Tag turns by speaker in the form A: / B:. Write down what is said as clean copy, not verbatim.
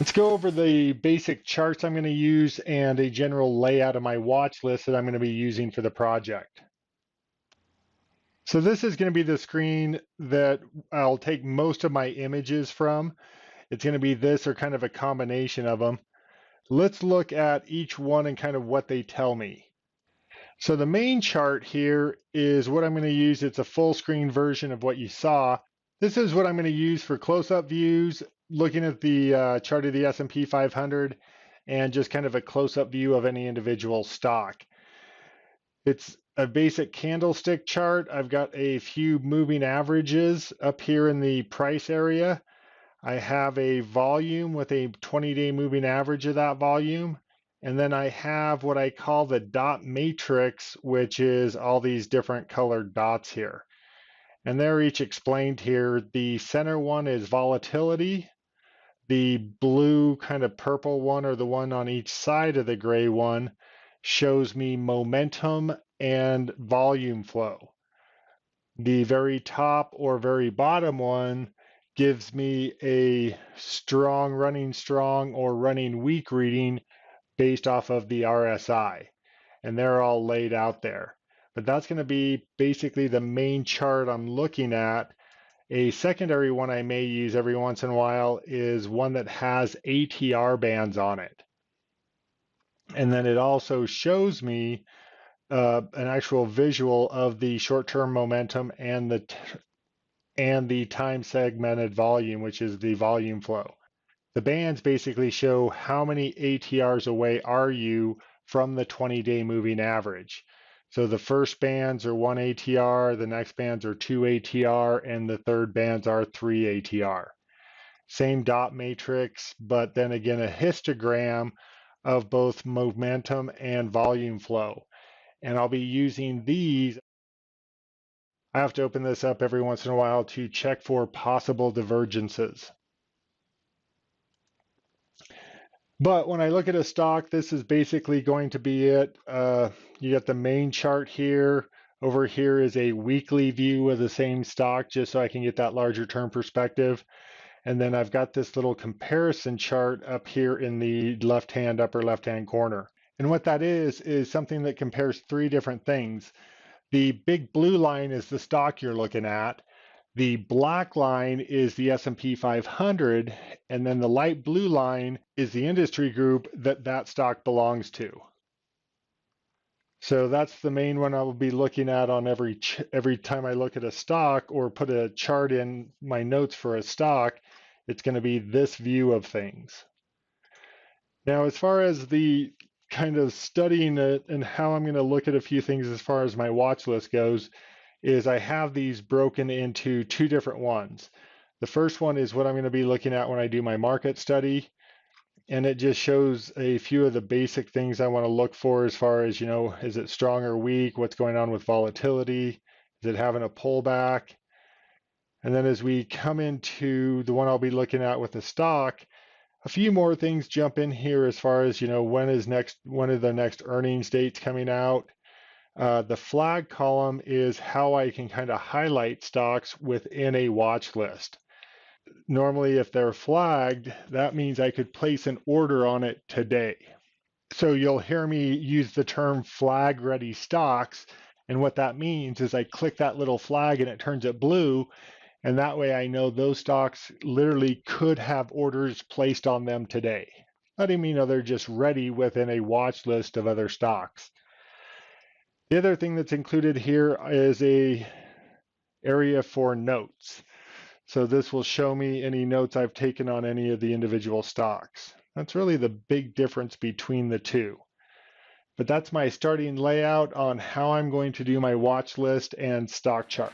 A: Let's go over the basic charts I'm going to use and a general layout of my watch list that I'm going to be using for the project. So this is going to be the screen that I'll take most of my images from. It's going to be this or kind of a combination of them. Let's look at each one and kind of what they tell me. So the main chart here is what I'm going to use. It's a full screen version of what you saw. This is what I'm going to use for close-up views, looking at the chart of the S&P 500 and just kind of a close-up view of any individual stock. It's a basic candlestick chart. I've got a few moving averages up here in the price area. I have a volume with a 20-day moving average of that volume. And then I have what I call the dot matrix, which is all these different colored dots here. And they're each explained here. The center one is volatility. The blue kind of purple one, or the one on each side of the gray one, shows me momentum and volume flow. The very top or very bottom one gives me a running strong or running weak reading based off of the RSI, and they're all laid out there. But that's going to be basically the main chart I'm looking at. A secondary one I may use every once in a while is one that has ATR bands on it. And then it also shows me an actual visual of the short-term momentum and the time segmented volume, which is the volume flow. The bands basically show how many ATRs away are you from the 20-day moving average. So the first bands are 1 ATR, the next bands are 2 ATR, and the third bands are 3 ATR. Same dot matrix, but then again a histogram of both momentum and volume flow. And I'll be using these. I have to open this up every once in a while to check for possible divergences. But when I look at a stock, this is basically going to be it. You get the main chart here. Over here is a weekly view of the same stock, just so I can get that larger term perspective. And then I've got this little comparison chart up here in the upper left-hand corner. And what that is something that compares three different things. The big blue line is the stock you're looking at. The black line is the S&P 500, and then the light blue line is the industry group that stock belongs to. So that's the main one I will be looking at on every time I look at a stock or put a chart in my notes for a stock. It's going to be this view of things. Now, as far as the kind of studying it and how I'm going to look at a few things as far as my watch list goes, is I have these broken into two different ones. The first one is what I'm going to be looking at when I do my market study. And it just shows a few of the basic things I want to look for as far as, is it strong or weak? What's going on with volatility? Is it having a pullback? And then as we come into the one I'll be looking at with the stock, a few more things jump in here as far as, when are the next earnings dates coming out? The flag column is how I can kind of highlight stocks within a watch list. Normally, if they're flagged, that means I could place an order on it today. So you'll hear me use the term flag ready stocks. And what that means is I click that little flag and it turns it blue. And that way I know those stocks literally could have orders placed on them today. Letting me know they're just ready within a watch list of other stocks. The other thing that's included here is a area for notes. So this will show me any notes I've taken on any of the individual stocks. That's really the big difference between the two. But that's my starting layout on how I'm going to do my watch list and stock chart.